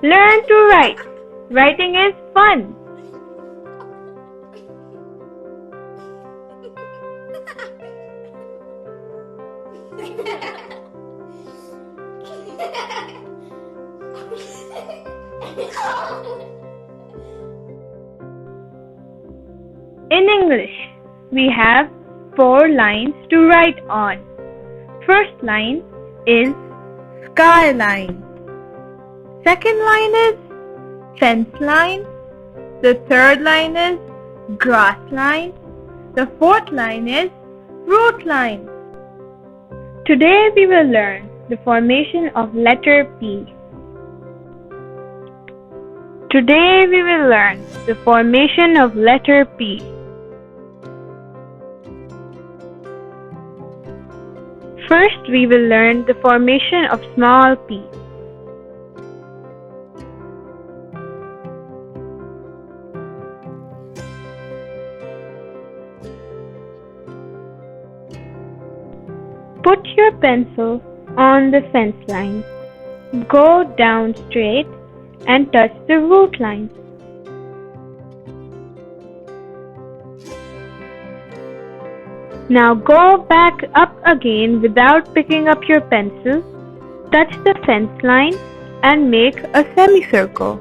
Learn to write. Writing is fun. In English, we have 4 lines to write on. First line is skyline. Second line is fence line. The third line is grass line. The fourth line is root line. Today we will learn the formation of letter P. Today we will learn the formation of letter P. First we will learn the formation of small p. Put your pencil on the fence line. Go down straight and touch the root line. Now go back up again without picking up your pencil. Touch the fence line and make a semicircle.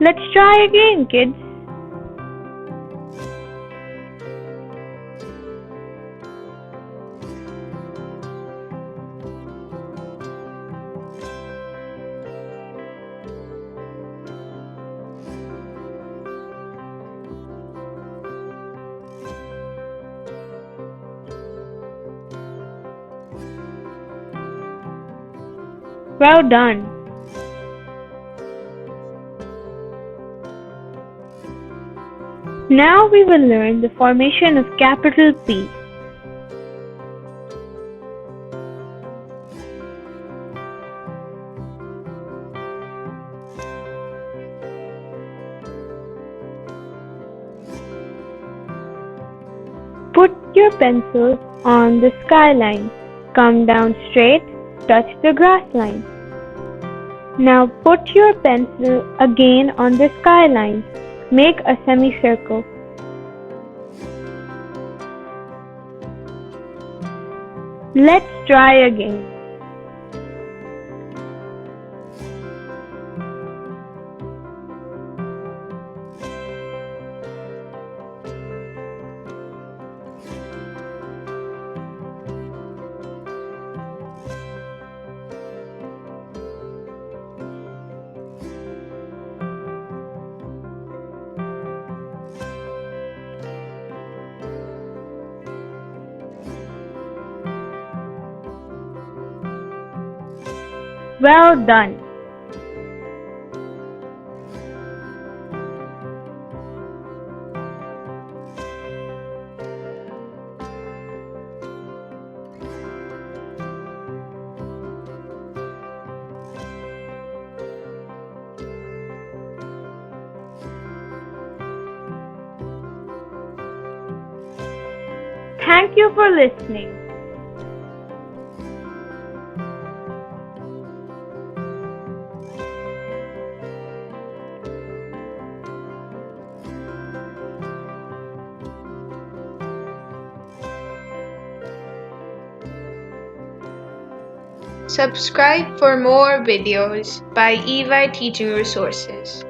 Let's try again, kids. Well done. Now we will learn the formation of capital P. Put your pencil on the skyline. Come down straight. Touch the grass line. Now put your pencil again on the skyline. Make a semicircle. Let's try again. Well done. Thank you for listening. Subscribe for more videos by EY Teaching Resources.